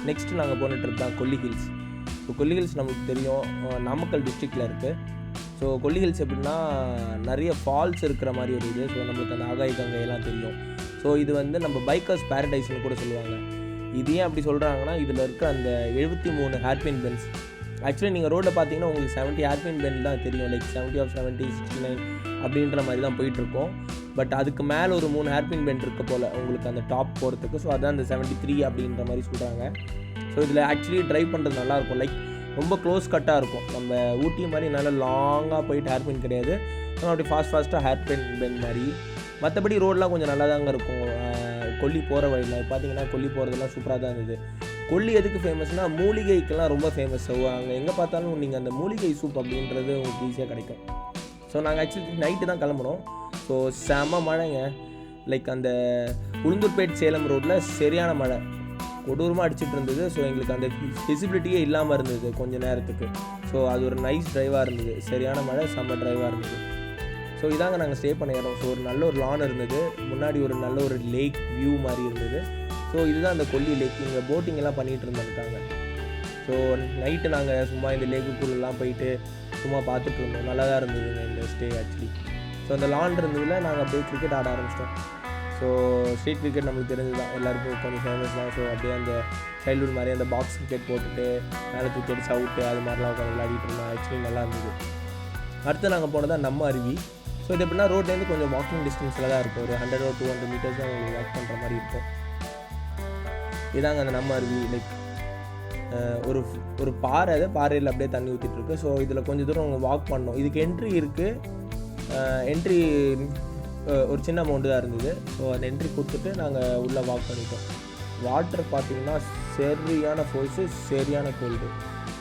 Next நாங்கள் போன trip தான் கொல்லி ஹில்ஸ். ஸோ கொல்லி ஹில்ஸ் நமக்கு தெரியும், நாமக்கல் டிஸ்ட்ரிக்டில் இருக்குது. ஸோ கொல்லி ஹில்ஸ் எப்படின்னா நிறைய ஃபால்ஸ் இருக்கிற மாதிரி ஒரு இது. ஸோ நம்மளுக்கு அந்த ஆகாய கங்கையெல்லாம் தெரியும். ஸோ இது வந்து நம்ம பைக்கர்ஸ் பேரடைஸ்னு கூட சொல்லுவாங்க. இது ஏன் அப்படி சொல்கிறாங்கன்னா, இதில் இருக்க அந்த 73 ஹேர்பின் பென்ஸ். ஆக்சுவலி நீங்கள் ரோட்டில் பார்த்தீங்கன்னா உங்களுக்கு 70 ஹேர்பின் பென் தான் தெரியும், லைக் 70 ஆஃப் 70, 69 அப்படின்ற மாதிரி தான் போயிட்டுருக்கோம். பட் அதுக்கு மேலே ஒரு 3 ஹேர்பின் பென் இருக்க போல் உங்களுக்கு அந்த டாப் போகிறதுக்கு. ஸோ அதான் அந்த 73 அப்படின்ற மாதிரி சொல்கிறாங்க. ஸோ இதில் ஆக்சுவலி ட்ரைவ் பண்ணுறது நல்லாயிருக்கும். லைக் ரொம்ப க்ளோஸ் கட்டாக இருக்கும். நம்ம ஊட்டி மாதிரி நல்லா லாங்காக போயிட்டு ஹேர்பின் கிடையாது, நம்ம அப்படி ஃபாஸ்ட்டாக ஹேர்பின் பென் மாதிரி. மற்றபடி ரோடெலாம் கொஞ்சம் நல்லா தாங்க இருக்கும். கொல்லி போகிற வழியில் பார்த்தீங்கன்னா கொல்லி போகிறதெல்லாம் சூப்பராக தான் இருந்தது. கொல்லி எதுக்கு ஃபேமஸ்னால் மூலிகைக்கெல்லாம் ரொம்ப ஃபேமஸ். ஸோ அங்கே எங்கே பார்த்தாலும் நீங்கள் அந்த மூலிகை சூப் அப்படின்றது உங்களுக்கு ஈஸியாக கிடைக்கும். ஸோ நாங்கள் ஆக்சுவலி நைட்டு தான் கிளம்புனோம். ஸோ செம மழைங்க. லைக் அந்த உளுந்தூர்பேட் சேலம் ரோட்டில் சரியான மழை கொடூரமாக அடிச்சிட்டு இருந்தது. ஸோ எங்களுக்கு அந்த விசிபிலிட்டியே இல்லாமல் இருந்தது கொஞ்சம் நேரத்துக்கு. ஸோ அது ஒரு நைஸ் ட்ரைவாக இருந்தது. சரியான மழை, செம்ம ட்ரைவாக இருந்தது. ஸோ இதாங்க நாங்கள் ஸ்டே பண்ண இடம். ஸோ ஒரு நல்ல ஒரு லான் இருந்தது, முன்னாடி ஒரு நல்ல ஒரு லேக் வியூ மாதிரி இருந்தது. ஸோ இதுதான் அந்த கொல்லி லேக். இங்கே போட்டிங் எல்லாம் பண்ணிகிட்டு இருந்திருக்காங்க. ஸோ நைட்டு நாங்கள் சும்மா இந்த லேக்குக்குள்ளெல்லாம் போயிட்டு சும்மா பார்த்துட்டு இருந்தோம். நல்லா தான் இருந்ததுங்க இந்த ஸ்டே ஆக்சுவலி. ஸோ அந்த லான் இருந்ததில் நாங்கள் அப்படியே கிரிக்கெட் ஆட ஆரம்பிச்சிட்டோம். ஸோ ஸ்ட்ரீட் கிரிக்கெட் நம்மளுக்கு தெரிஞ்சு தான், எல்லாருக்கும் கொஞ்சம் ஃபேமஸ் தான். ஸோ அப்படியே அந்த சைல்ட்ஹுட் மாதிரி அந்த பாக்ஸ் கிரிக்கெட் போட்டுட்டு மேலே தூக்கி சவுட்டு அது மாதிரிலாம் உட்காந்து விளையாடிட்டு இருந்தோம். ஆக்சுவலி நல்லா இருந்தது. அடுத்து நாங்கள் போனதான் நம்ம அருவி. ஸோ இது எப்படின்னா ரோட்லேருந்து கொஞ்சம் வாக்கிங் டிஸ்டன்ஸில் தான் இருக்கும். ஒரு 100 or 200 meters தான் உங்களுக்கு வாக் பண்ணுற மாதிரி இருக்கும். இதாங்க அந்த நம்ம அருவி. லைக் ஒரு பாறை, அது பாறையில் அப்படியே தண்ணி ஊற்றிட்டுருக்கு. ஸோ இதில் கொஞ்சம் தூரம் அவங்க வாக் பண்ணோம். இதுக்கு என்ட்ரி இருக்குது. என்ட்ரி ஒரு சின்ன அமௌண்ட்டு தான் இருந்தது. ஸோ அந்த என்ட்ரி கொடுத்துட்டு நாங்கள் உள்ளே வாக் பண்ணிட்டோம். வாட்டர் பார்த்திங்கன்னா சரியான ஃபோர்ஸு, சரியான கோல்டு.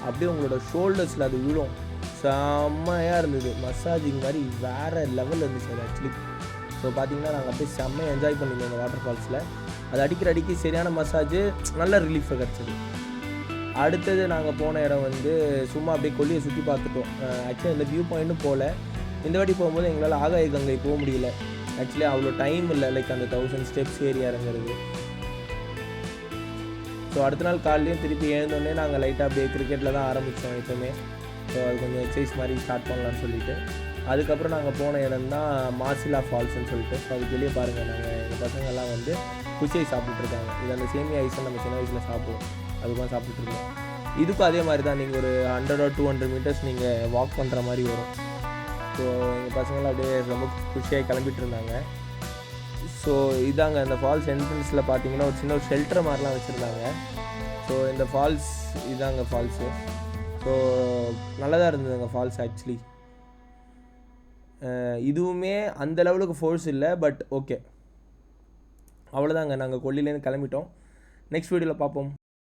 அப்படியே உங்களோட ஷோல்டர்ஸில் அது விழும். செம்மையாக இருந்தது. மசாஜிங் மாதிரி வேறு லெவலில் இருந்துச்சு அது ஆக்சுவலி. ஸோ பார்த்திங்கன்னா நாங்கள் அப்படியே செம்மையாக என்ஜாய் பண்ணியிருந்தோம் அந்த வாட்டர் ஃபால்ஸில். அது அடிக்கடி சரியான மசாஜு, நல்ல ரிலீஃபை கிடச்சிது. அடுத்தது நாங்கள் போன இடம் வந்து சும்மா அப்படியே கொல்லியை சுற்றி பார்த்துட்டோம். ஆக்சுவலி இந்த வியூ பாயிண்ட்டும் போகல. இந்த வாட்டி போகும்போது எங்களால் ஆகாய கங்கை போக முடியல. ஆக்சுவலி அவ்வளோ டைம் இல்லை, லைக் அந்த 1000 steps ஏறி இறங்குறது. ஸோ அடுத்த நாள் காலையிலையும் திருப்பி எழுந்தோடனே நாங்கள் லைட்டாக அப்படியே கிரிக்கெட்டில் தான் ஆரம்பித்தோம் எப்போவுமே. ஸோ அது கொஞ்சம் எக்ஸசைஸ் மாதிரி ஸ்டார்ட் பண்ணலான்னு சொல்லிட்டு அதுக்கப்புறம் நாங்கள் போன இடம் தான் மாசிலா ஃபால்ஸ்ன்னு சொல்லிட்டு. ஸோ அதுக்கு வெளியே பாருங்கள், நாங்கள் எங்கள் பசங்கள்லாம் வந்து குச்சியை சாப்பிட்டுருக்காங்க. இது அந்த சேமியா ஐஸை நம்ம சின்ன வயசில் சாப்பிடுவோம், அதுதான் சாப்பிட்டுருக்கோம். இதுக்கும் அதே மாதிரி தான், நீங்கள் ஒரு 100 or 200 meters நீங்கள் வாக் பண்ணுற மாதிரி வரும். ஸோ எங்கள் பசங்களாம் அப்படியே ரொம்ப குஷியாக கிளம்பிட்டு இருந்தாங்க. ஸோ இதாங்க இந்த ஃபால்ஸ் என்ட்ரன்ஸில் பார்த்தீங்கன்னா ஒரு சின்ன ஒரு ஷெல்டர் மாதிரிலாம் வச்சுருந்தாங்க. ஸோ இந்த ஃபால்ஸ் இதாங்க ஃபால்ஸு. ஸோ நல்லா தான் இருந்ததுங்க ஃபால்ஸ் ஆக்சுவலி. இதுவுமே அந்த லெவலுக்கு ஃபோர்ஸ் இல்லை, பட் ஓகே. அவ்வளோதாங்க, நாங்கள் கொல்லிலேருந்து கிளம்பிட்டோம். நெக்ஸ்ட் வீடியோவில் பார்ப்போம்.